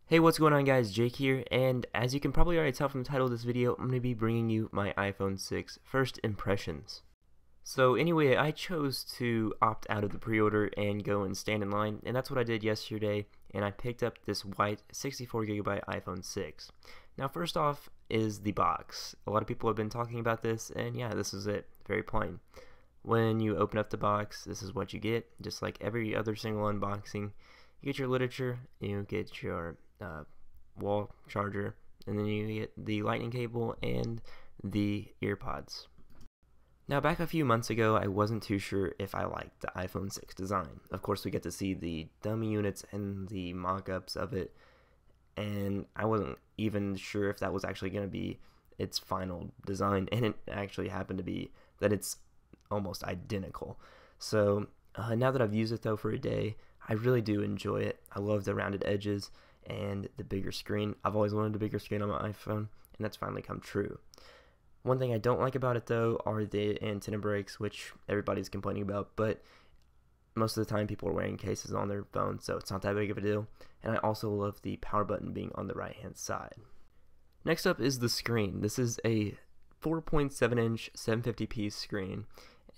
Hey, what's going on guys, Jake here, and as you can probably already tell from the title of this video, I'm going to be bringing you my iPhone 6 first impressions. So anyway, I chose to opt out of the pre-order and go and stand in line, and that's what I did yesterday, and I picked up this white 64GB iPhone 6. Now first off is the box. A lot of people have been talking about this, and yeah, this is it, very plain. When you open up the box, this is what you get, just like every other single unboxing. You get your literature, you get your wall charger, and then you get the lightning cable and the earpods. Now back a few months ago, I wasn't too sure if I liked the iPhone 6 design. Of course, we get to see the dummy units and the mock-ups of it, and I wasn't even sure if that was actually going to be its final design, and it actually happened to be that it's almost identical. So now that I've used it though for a day, I really do enjoy it. I love the rounded edges and the bigger screen. I've always wanted a bigger screen on my iPhone, and that's finally come true. One thing I don't like about it though are the antenna breaks, which everybody's complaining about, but most of the time people are wearing cases on their phone, so it's not that big of a deal. And I also love the power button being on the right hand side. Next up is the screen. This is a 4.7 inch 750p screen,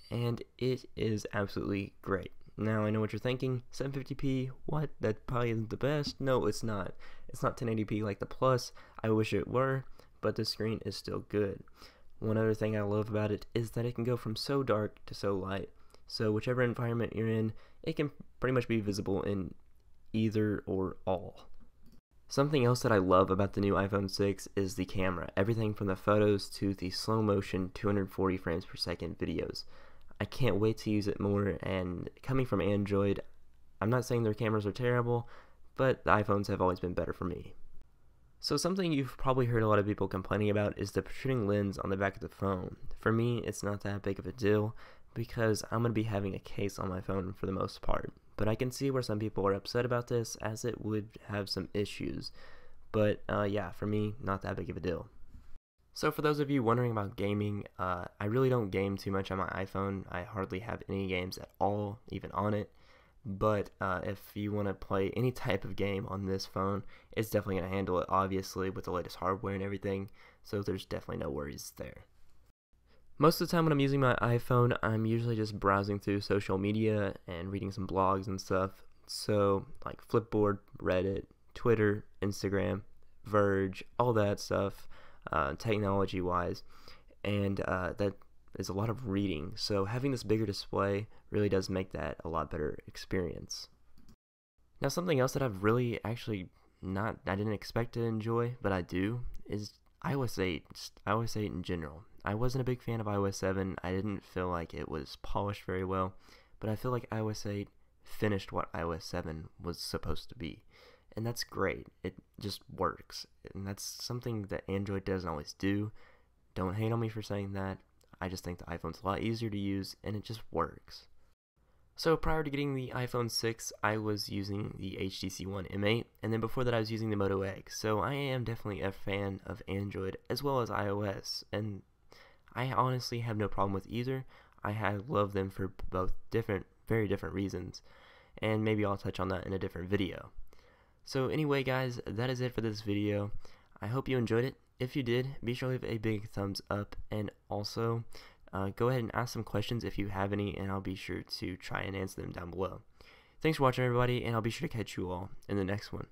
and it is absolutely great. Now I know what you're thinking, 750p, what? That probably isn't the best. No, it's not. It's not 1080p like the Plus. I wish it were, but the screen is still good. One other thing I love about it is that it can go from so dark to so light. So whichever environment you're in, it can pretty much be visible in either or all. Something else that I love about the new iPhone 6 is the camera. Everything from the photos to the slow motion 240 frames per second videos. I can't wait to use it more, and coming from Android, I'm not saying their cameras are terrible, but the iPhones have always been better for me. So something you've probably heard a lot of people complaining about is the protruding lens on the back of the phone. For me, it's not that big of a deal because I'm going to be having a case on my phone for the most part. But I can see where some people are upset about this, as it would have some issues. But yeah, for me, not that big of a deal. So for those of you wondering about gaming, I really don't game too much on my iPhone. I hardly have any games at all, even on it. But if you want to play any type of game on this phone, it's definitely going to handle it, obviously, with the latest hardware and everything. So there's definitely no worries there. Most of the time when I'm using my iPhone, I'm usually just browsing through social media and reading some blogs and stuff. So like Flipboard, Reddit, Twitter, Instagram, Verge, all that stuff. Technology wise, and that is a lot of reading, so having this bigger display really does make that a lot better experience. Now something else that I've really actually I didn't expect to enjoy, but I do, is iOS 8, just iOS 8 in general. I wasn't a big fan of iOS 7, I didn't feel like it was polished very well, but I feel like iOS 8 finished what iOS 7 was supposed to be. And that's great. It just works. And that's something that Android doesn't always do. Don't hate on me for saying that. I just think the iPhone's a lot easier to use, and it just works. So prior to getting the iPhone 6, I was using the HTC One M8, and then before that I was using the Moto X. So I am definitely a fan of Android as well as iOS, and I honestly have no problem with either. I love them for both very different reasons, and maybe I'll touch on that in a different video. So anyway guys, that is it for this video. I hope you enjoyed it. If you did, be sure to leave a big thumbs up, and also go ahead and ask some questions if you have any, and I'll be sure to try and answer them down below. Thanks for watching everybody, and I'll be sure to catch you all in the next one.